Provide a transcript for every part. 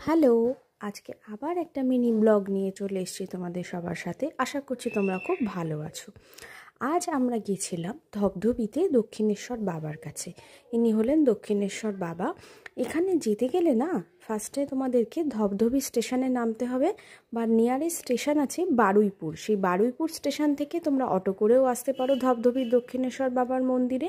Hello, আজকে আবার একটা মিনি ব্লগ নিয়ে চলে এসেছি তোমাদের সবার সাথে। আশা করছি তোমরা খুব ভালো আছো। আজ আমরা গিয়েছিলাম ধবধবিতে দক্ষিণেশ্বর বাবার কাছে। ইনি হলেন দক্ষিণেশ্বর বাবা। এখানে যেতে গেলে না ফার্স্টে তোমাদেরকে ধবধবি স্টেশনে নামতে হবে, বা নিয়ারেস্ট স্টেশন আছে বারুইপুর। সেই বারুইপুর স্টেশন থেকে তোমরা অটো করেও আসতে পারো ধবধবির দক্ষিণেশ্বর বাবার মন্দিরে,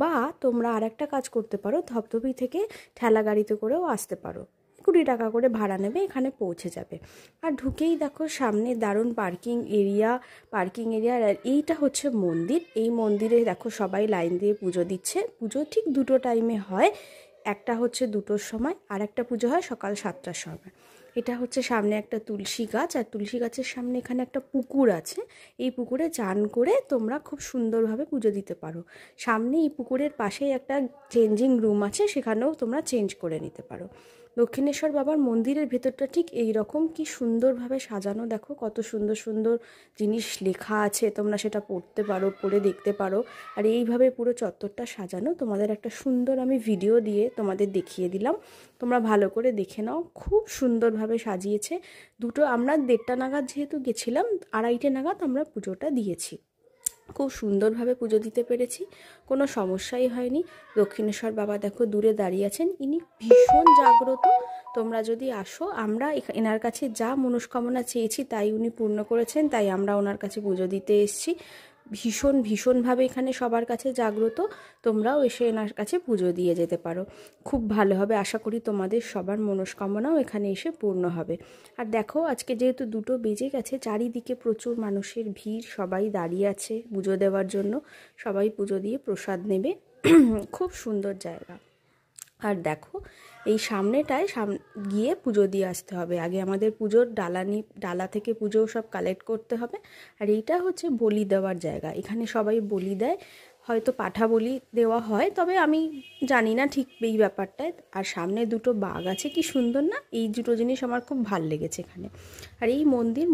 বা তোমরা আরেকটা কাজ করতে পারো, ধবধবি থেকে ঠেলা গাড়িতে করেও আসতে পারো। 20 টাকা করে ভাড়া নেবে, এখানে পৌঁছে যাবে। আর ঢুকেই দেখো সামনে দারুণ পার্কিং এরিয়া। আর এইটা হচ্ছে মন্দির। এই মন্দিরে দেখো সবাই লাইন দিয়ে পুজো দিচ্ছে। পুজো ঠিক দুটো টাইমে হয়, একটা হচ্ছে 2টোর সময়, আর একটা পুজো হয় সকাল 7টার সময়। এটা হচ্ছে সামনে একটা তুলসী গাছ, আর তুলসী গাছের সামনে এখানে একটা পুকুর আছে। এই পুকুরে চান করে তোমরা খুব সুন্দরভাবে পুজো দিতে পারো। সামনে এই পুকুরের পাশেই একটা চেঞ্জিং রুম আছে, সেখানেও তোমরা চেঞ্জ করে নিতে পারো। দক্ষিণেশ্বর বাবার মন্দিরের ভেতরটা ঠিক এই রকম, কি সুন্দরভাবে সাজানো। দেখো কত সুন্দর সুন্দর জিনিস লেখা আছে, তোমরা সেটা পড়তে পারো, পড়ে দেখতে পারো। আর এইভাবে পুরো চত্বরটা সাজানো। তোমাদের একটা সুন্দর আমি ভিডিও দিয়ে তোমাদের দেখিয়ে দিলাম, তোমরা ভালো করে দেখে নাও। খুব সুন্দরভাবে সাজিয়েছে। আমরা 1:30 নাগাদ যেহেতু গেছিলাম, 2:30 নাগাদ আমরা পুজোটা দিয়েছি। খুব সুন্দরভাবে পুজো দিতে পেরেছি, কোনো সমস্যাই হয়নি। দক্ষিণেশ্বর বাবা দেখো দূরে দাঁড়িয়ে আছেন, ইনি ভীষণ জাগ্রত। তোমরা যদি আসো, আমরা এনার কাছে যা মনস্কামনা চেয়েছি তাই উনি পূর্ণ করেছেন, তাই আমরা ওনার কাছে পুজো দিতে এসেছি। ভীষণভাবে এখানে সবার কাছে জাগ্রত। তোমরাও এসে এনার কাছে পুজো দিয়ে যেতে পারো, খুব ভালো হবে। আশা করি তোমাদের সবার মনস্কামনাও এখানে এসে পূর্ণ হবে। আর দেখো আজকে যেহেতু 2টো বেজে গেছে, চারিদিকে প্রচুর মানুষের ভিড়, সবাই দাঁড়িয়ে আছে পুজো দেওয়ার জন্য। সবাই পুজো দিয়ে প্রসাদ নেবে। খুব সুন্দর জায়গা। আর দেখো এই সামনেটায় গিয়ে পুজো দিয়ে আসতে হবে। আগে আমাদের পুজোর ডালা থেকে পুজো সব কালেক্ট করতে হবে। আর এইটা হচ্ছে বলি দেওয়ার জায়গা, এখানে সবাই বলি দেয়। হয়তো পাঠা বলি দেওয়া হয়, তবে আমি জানি না ঠিক এই ব্যাপারটায়। আর সামনে 2টো বাঘ আছে, কি সুন্দর না? এই 2টো জিনিস আমার খুব ভাল লেগেছে এখানে। আর এই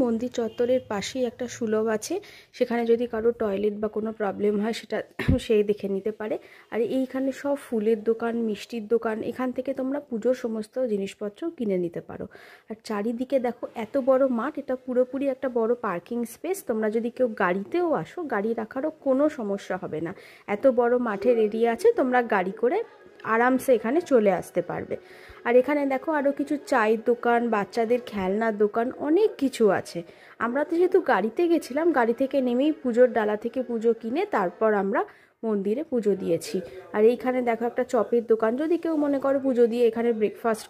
মন্দির চত্বরের পাশেই একটা সুলভ আছে, সেখানে যদি কারো টয়লেট বা কোনো প্রবলেম হয় সেটা সে দেখে নিতে পারে। আর এইখানে সব ফুলের দোকান, মিষ্টির দোকান, এখান থেকে তোমরা পুজোর সমস্ত জিনিসপত্র কিনে নিতে পারো। আর চারিদিকে দেখো এত বড় মাঠ, এটা পুরোপুরি একটা বড় পার্কিং স্পেস। তোমরা যদি কেউ গাড়িতেও আসো, গাড়ি রাখারও কোনো সমস্যা হবে না। এত বড় মাঠের এরিয়া আছে, তোমরা গাড়ি করে আরামসে এখানে চলে আসতে পারবে। আর এখানে দেখো আরও কিছু চায়ের দোকান, বাচ্চাদের খেলনার দোকান, অনেক কিছু আছে। আমরা তো যেহেতু গাড়িতে গেছিলাম, গাড়ি থেকে নেমেই পুজোর ডালা থেকে পুজো কিনে তারপর আমরা মন্দিরে পুজো দিয়েছি। আর এইখানে দেখো একটা চপের দোকান, যদি কেউ মনে করো পুজো দিয়ে এখানে ব্রেকফাস্ট